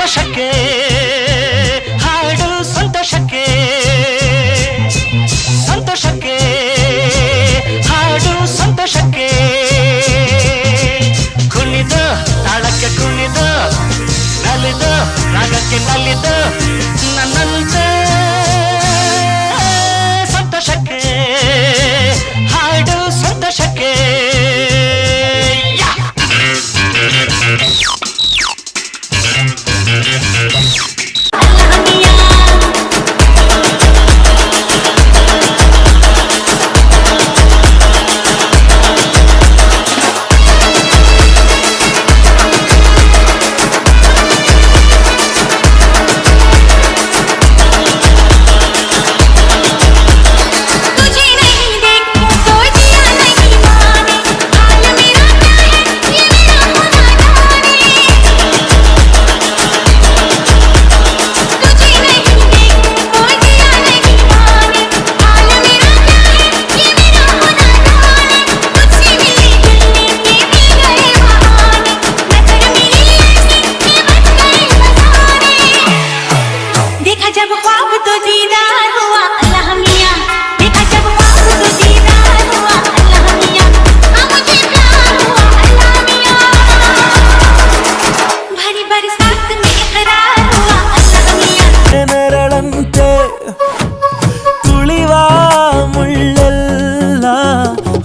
ಸಂತೋಷಕ್ಕೆ ಹಾಡು ಸಂತೋಷಕ್ಕೆ ಸಂತೋಷಕ್ಕೆ ಹಾಡು ಸಂತೋಷಕ್ಕೆ ಕುಣಿದು ತಾಳಕ್ಕೆ ಕುಣಿದು ನಲಿದು ರಾಗಕ್ಕೆ ನಲಿದು ನನ್ನಂತೆ ಸಂತೋಷಕ್ಕೆ ಹಾಡು ಸಂತೋಷಕ್ಕೆ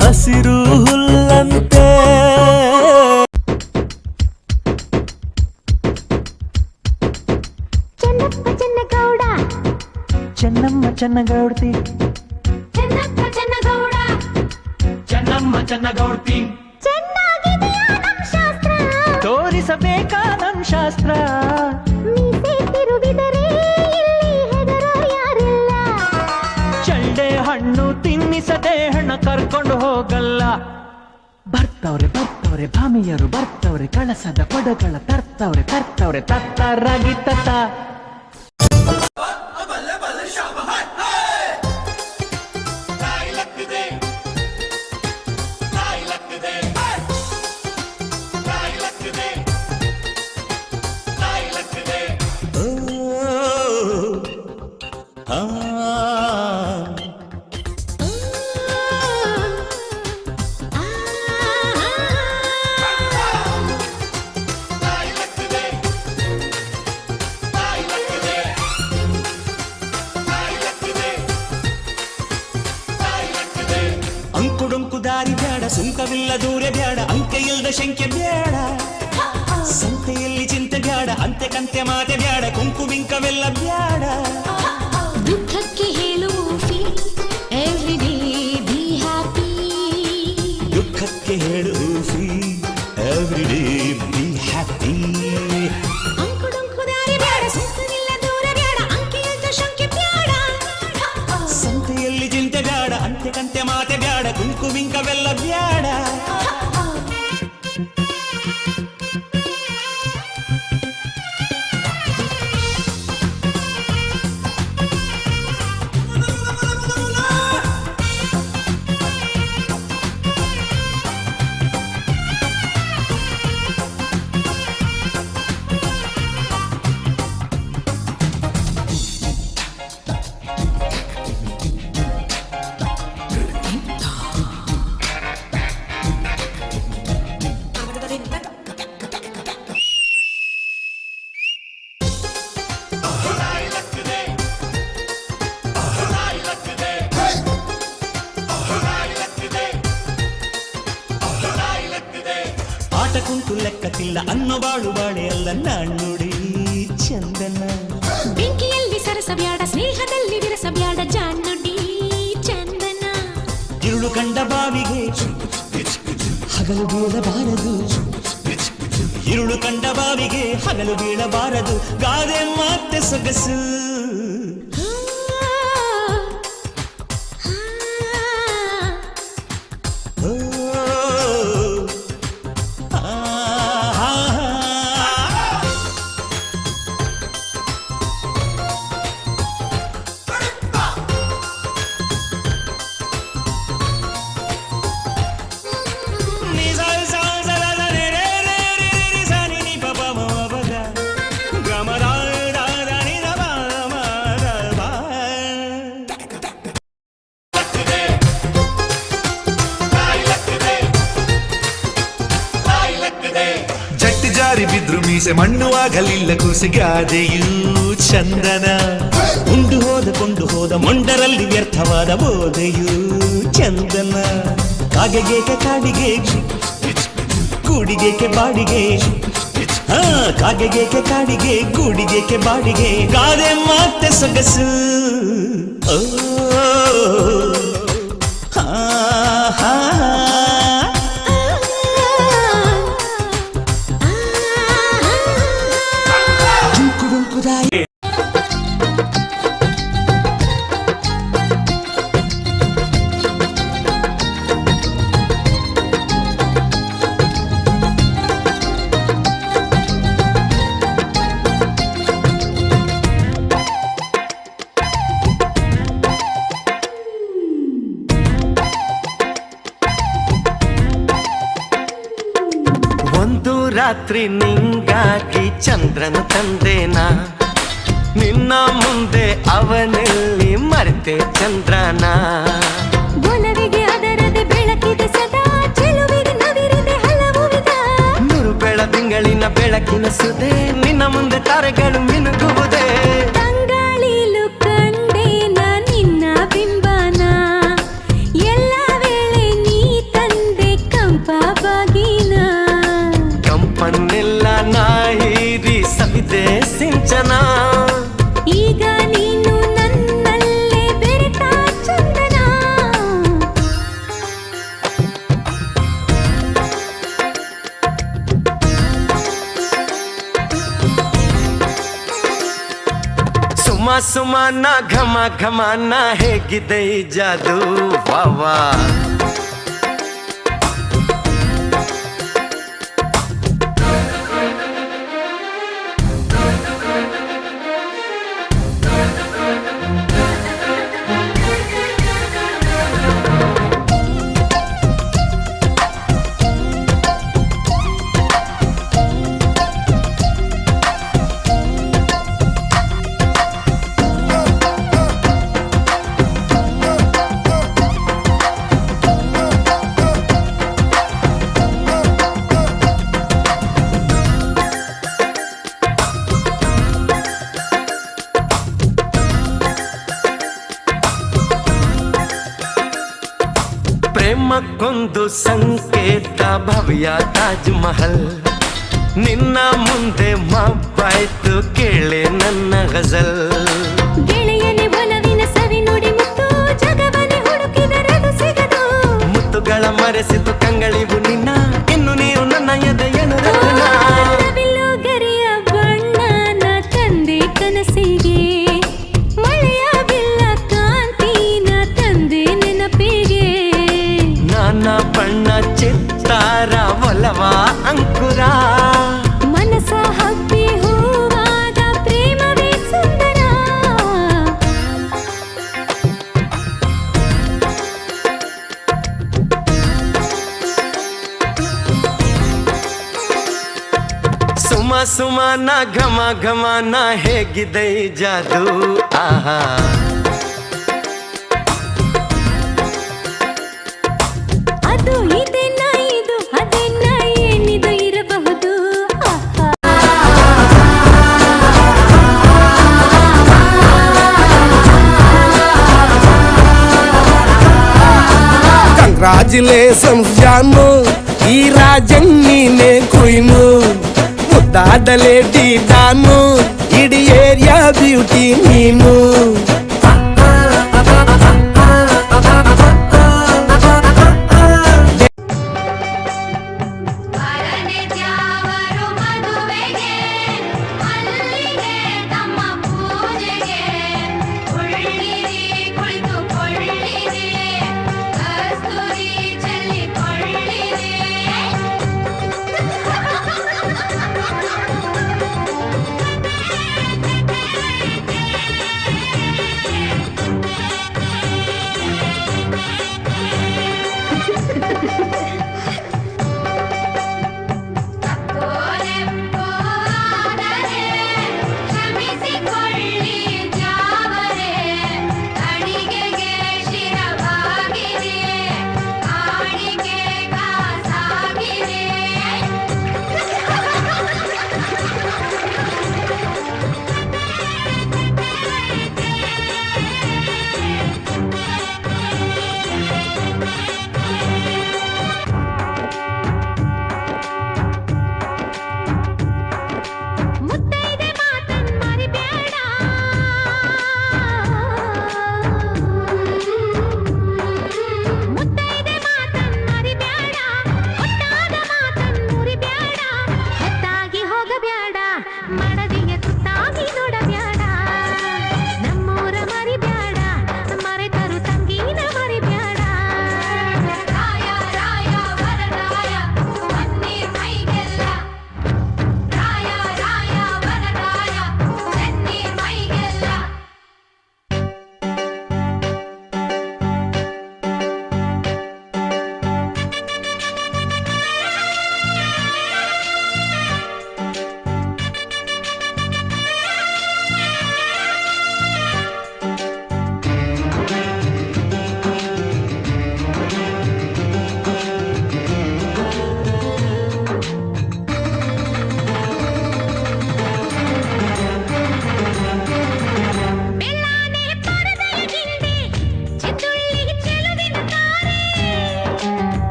ಹಸಿರು ಹುಲ್ಲಂತೆ ಚೆನ್ನಪ್ಪ ಚೆನ್ನಗೌಡ ಚೆನ್ನಮ್ಮ ಚೆನ್ನಗೌಡ್ತಿ ಚೆನ್ನಪ್ಪ ಚೆನ್ನಗೌಡ ಚೆನ್ನಮ್ಮ ಚೆನ್ನಗೌಡ್ತಿ ಚೆನ್ನಾಗಿದೆಯಾ ನಮ್ ಶಾಸ್ತ್ರ ತೋರಿಸಬೇಕಾ ನಮ್ ಶಾಸ್ತ್ರ ಮೀಸೆ ತಿರುಗಿದರೆ ಇಲ್ಲಿ ಹೆದರೋ ಯಾರಿಲ್ಲ ಚಳ್ಳೆ ಹಣ್ಣು ತಿನ್ನಿಸದೆ ಹಣ ಕರ್ಕೊಂಡು ಹೋಗಲ್ಲ ಬರ್ತವ್ರೆ ಬರ್ತವ್ರೆ ಭಾಮಿಯರು ಬರ್ತವ್ರೆ ಕಳಸದ ಕೊಡಗಳ ತರ್ತವ್ರೆ ತರ್ತವ್ರೆ ತತ್ತರಾಗಿ ತತ್ತ ಅಂಕುಡೊಂಕು ದಾರಿ ಬ್ಯಾಡ ಸುಂಕವಿಲ್ಲ ದೂರ ಬ್ಯಾಡ ಅಂಕೆ ಇಲ್ದ ಶಂಕೆ ಬ್ಯಾಡ ಸಂತೆಯಲ್ಲಿ ಚಿಂತೆ ಬ್ಯಾಡ ಅಂತೆ ಕಂತೆ ಮಾತೆ ಬ್ಯಾಡ ಕುಂಕು ಬಿಂಕವೆಲ್ಲ ಬ್ಯಾಡ ದುಃಖಕ್ಕೆ ಹೇಳುವ ಎವ್ರಿ ಡೇ ಬಿ ಹ್ಯಾಪಿ ದುಃಖಕ್ಕೆ ಹೇಳು ಎವ್ರಿ ಡೇ ಬಿ ಹ್ಯಾಪಿ ಅಂಕುಡೊಂಕು ದಾರಿ ಬ್ಯಾಡ ಸುಂಕವಿಲ್ಲ ದೂರ ಬ್ಯಾಡ ಅಂಕೆ ಇಲ್ದ ಶಂಕೆ ಬ್ಯಾಡ ಸಂತೆಯಲ್ಲಿ ಚಿಂತೆ ಬ್ಯಾಡ ಅಂತೆ ಕಂತೆ ಮಾತೆ ಬ್ಯಾಡ ಕುಂಕು ಬಿಂಕವೆಲ್ಲ ಬ್ಯಾಡ ಆಟ ಕುಂಟು ಲೆಕ್ಕಕ್ಕಿಲ್ಲ ಅನ್ನೋ ಬಾಳು ಬಾಳೆ ಅಲ್ಲ ನಾಣ್ಣುಡಿ ಚಂದನ ಬೆಂಕಿಯಲ್ಲಿ ಸರಸಬ್ಯಾಡ ಸ್ನೇಹದಲ್ಲಿ ವಿರಸಬ್ಯಾಡ ಜಾಣ್ಣುಡಿ ಚಂದನ ಇರುಳು ಕಂಡ ಬಾವಿಗೆ ಹಗಲು ಬೀಳಬಾರದು ಇರುಳು ಕಂಡ ಬಾವಿಗೆ ಹಗಲು ಬೀಳಬಾರದು ಗಾದೆ ಮತ್ತೆ ಸೊಗಸು ಗ್ರಾಮ ತೆಗೆದ್ರು ಮೀಸೆ ಮಣ್ಣು ಆಗಲಿಲ್ಲ ಕೂಸಿಗಾದೆಯೂ ಚಂದನ ಉಂಡು ಹೋದ ಕೊಂಡು ಹೋದ ಮೊಂಡರಲ್ಲಿ ವ್ಯರ್ಥವಾದ ಬೋಧೆಯೂ ಚಂದನ ಕಾಗೆಗೇಕೆ ಕಾಡಿಗೆ ಕೂಡಿಗೇಕೆ ಬಾಡಿಗೆ ಕಾಗೆಗೇಕೆ ಕಾಡಿಗೆ ಕೂಡಿಗೇಕೆ ಬಾಡಿಗೆ ಗಾದೆ ಮತ್ತೆ ಸೊಗಸು ಓ ಹಾ ಹಾ ಒಂದು ರಾತ್ರಿ ನಿಂಗಾಗಿ ಚಂದ್ರನ ತಂದೇನಾ ನಿನ್ನ ಮುಂದೆ ಅವನಲ್ಲಿ ಮರೆತೆ ಚಂದ್ರನ ಒಲವಿಗೆ ಅದರದೆ ಬೆಳಕಿದೆ ಸದಾ ಚೆಲುವಿಗೆ ನವಿರಿದೆ ಹಲವು ವಿಧ ನೂರು ಬೆಳದಿಂಗಳಿನ ಬೆಳಕಿನ ಸುದೆ ನಿನ್ನ ಮುಂದೆ ತಾರೆಗಳು ಮಿನುಗುವುದೇ ತಂಗಾಳಿಲು ಕಂಡೇನ ನಿನ್ನ ಬಿಂಬನ ಎಲ್ಲ ವೇಳೆ ನೀ ತಂದೆ ಕಂಪ ಬಾಗಿನ ಕಂಪನ್ನೆಲ್ಲ ನಾಯಿರಿ ಸವಿದೆ ಸಿಂಚನ ಈಗ ನೀನು ನನ್ನಲ್ಲೇ ಬೆರೆತ ಚಂದನ ಸುಮ ಸುಮನ ಘಮ ಘಮನ ಹೇಗಿದೆ ಈ ಜಾದು ವಾವಾ ಪ್ರೇಮಕ್ಕೊಂದು ಸಂಕೇತ ಭವ್ಯ ತಾಜ್ ಮಹಲ್ ನಿನ್ನ ಮುಂದೆ ಮಬ್ಬಾಯ್ತು ಕೇಳೆ ನನ್ನ ಗಜಲ್ ಗೆಳೆಯನೆ ಒಲವಿನ ಸವಿ ನುಡಿ ಮುತ್ತು ಜಗವನೆ ಹುಡುಕಿದರದು ಸಿಗದು ಮುತ್ತುಗಳ ಮರೆಸಿತು ಕಂಗಳಿವು ನಿನ್ನ ಇನ್ನು ನೀವು ನನ್ನ ಎದೆಯನು ರತ್ನ ನವಿಲು ಗರಿಯ ಬಣ್ಣನ ತಂದೆ ಕನಸಿಗೆ ಮಳೆಯ ಬಿಲ್ಲ ಕಾಂತಿನ ತಂದೆ ನೆನಪಿಗೆ ನಾನಾ ಬಣ್ಣ ಚಿತ್ತಾರ ಒಲವ ಅಂಕುರ ಮನಸ ಹಬ್ಬಿ ಹೂವಾದ ಪ್ರೇಮವೇ ಸುಂದರ ಸುಮ ಸುಮನ ಘಮ ಘಮನ ಹೇಗಿದೆ ಈ ಜಾದು ಆಹಾ ಅದು ಇದೇನ ಇದು ಅದೇನ ಏನಿದು ಇರಬಹುದು ಆಹಾ. ಕಂಗ್ರಾಚುಲೇಷನ್ಸ್ ಜಾನು ಈ ರಾಜಣ್ಣೀನೇ ಕುಯ್ನು ಮುದ್ದಾಡಲೇ ಡಾನು ಇಡೀ ಏರಿಯಾ ಬ್ಯೂಟಿ ನೀನು ವರನೆ ತ್ಯಾವರು ಮದುವೆಗೆ ಮಲ್ಲಿಗೆ ತಮ್ಮ ಪೂಜೆಗೆ ಉಳ್ಳಿರಿ ಕುಳಿತುಕೊಳ್ಳಿರಿ ಕಸ್ತೂರಿ ಚೆಲ್ಲಿಕೊಳ್ಳಿರಿ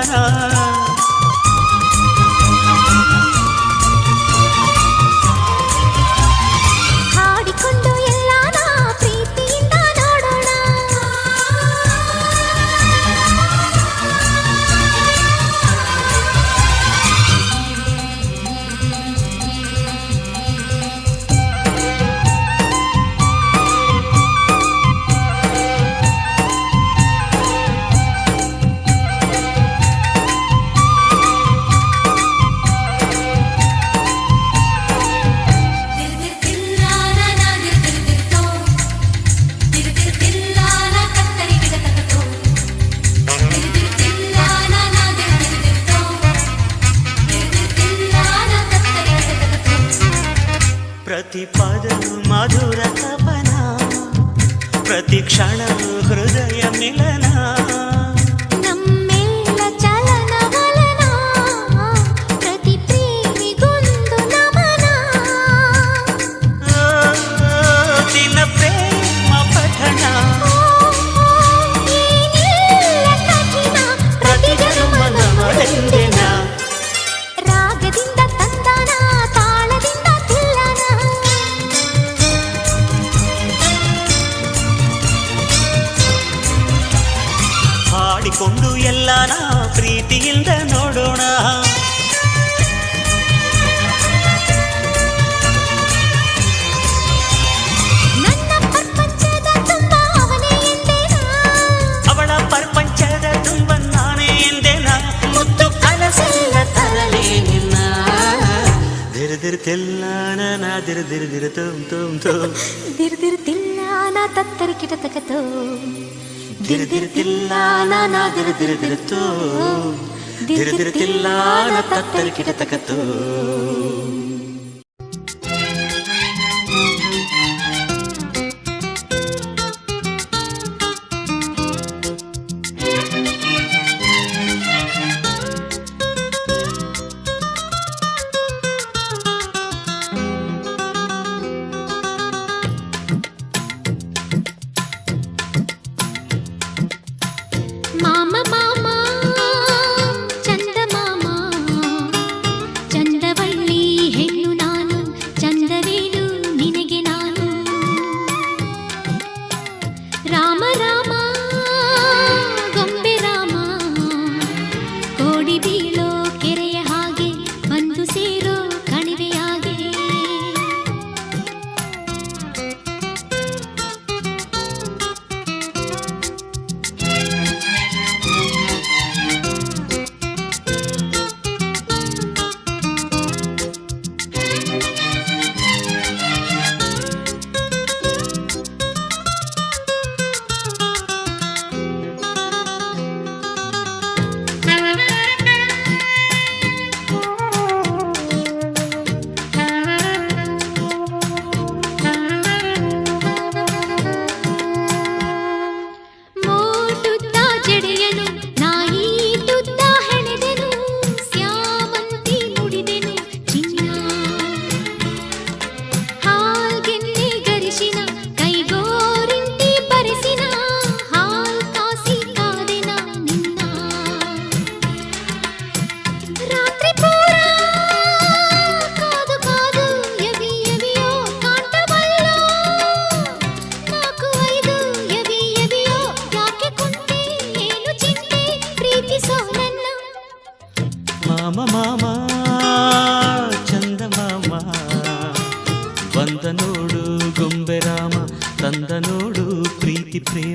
ಪಠಣ ಹಾಡಿಕೊಂಡು ಎಲ್ಲಾನ ಪ್ರೀತಿಯಿಂದ ನೋಡೋಣ ಪ್ರತಿ ಪದ ಮಧುರ ತಪನ ಪ್ರತಿ ಕ್ಷಣ ಹೃದಯ ಮಿಲನ ನಮ್ಮೆಲ್ಲ ಚಲನವಲನ ಪ್ರತಿ ಪ್ರೇಮಿಗೊಂದು ನಮನ ದಿನ ಪ್ರೇಮ ಪಠಣ ಏನಿಲ್ಲ ಕಠಿಣ ಪ್ರತಿ ಜನ್ಮದ ಮರೆಂದಿನ ರಾಗದಿಂದ ತಂದಾನ ತಾಳದಿಂದ ತಿಲ್ಲನ ಹಾಡಿಕೊಂಡು ಎಲ್ಲಾನ ಪ್ರೀತಿಯಿಂದ ನೋಡೋಣ ನನ್ನ ಪ್ರಪಂಚದ ತುಂಬ ಅವನೇ ಎಂದೇನಾ ಅವಳ ಪ್ರಪಂಚದ ತುಂಬ ನಾನೇ ಎಂದೆನ ಮುತ್ತು ಕನಸೆಲ್ಲ ತರಲೇ ನಿನ್ನ ದಿರ್ದಿರ್ತಿಲ್ಲ ನಾ ದಿರ್ದಿರ್ದಿರ ತುಮ್ ತುಮ್ ತುಮ್ ದಿರ್ದಿರ್ತಿಲ್ಲ ನಾ ತತ್ತರಿ ಕಿಟ ತಕತೋ ದಿರ್ದಿರ್ತಿಲ್ಲ ನಾ ದಿರ್ದಿರ್ದಿರ ತುಮ್ ದಿರ್ದಿರ್ತಿಲ್ಲ ನಾ ತತ್ತರಿ ಕಿಟ ತಕತೋ ಮಾಮ ಮಾಮ ಚಂದ ಮಾಮ ಚಂದವಳ್ಳಿ ಹೆಣ್ಣು ನಾನು ಚಂದವೇನು ನಿನಗೆ ನಾನು ರಾಮ ರಾಮ ಗೊಂಬೆ ರಾಮ ಕೋಡಿ ಬೀಳೋ ಕೆರೆಯ ಹಾಗೆ ಬಂದು ಸೇರೋ ಕಣಿವೆಯಾಗೆ ಮೋಟುದ್ದ ಜಡೆಯನು ನಾಯಿದುದ್ದ ಹೆಣೆದೆನು ಸ್ಯಾಮಂತಿ ನುಡಿದೆನು ಚಿನ್ನ ಹಾಲ್ಗೆನ್ನೆ ಗರಿಸಿನ ಕೈಗೋರಿಂಟಿ ಬರೆಸಿನ ಹಾಲ್ ಕಾಸಿ ಕಾದೆನ ನಿನ್ನ ರಾತ್ರಿ ಪೂರ ಕಾದು ಕಾದು ಎವಿ ಎವಿಯೋ ಕಾಂಟವಲ್ಲೋ ನಾಲ್ಕು ಐದು ಎವಿ ಎವಿಯೋ ಯಾಕೆ ಕುಂಟೆ ಏನು ಚಿಂತೆ ಪ್ರೀತಿಸೋ ನನ್ನ ಮಾಮ ಮಾಮ ಚಂದ ಮಾಮ ಬಂದ ನೋಡು ಗೊಂಬೆ ರಾಮ ತಂದ ನೋಡು ಪ್ರೀತಿ ಪ್ರೇಮ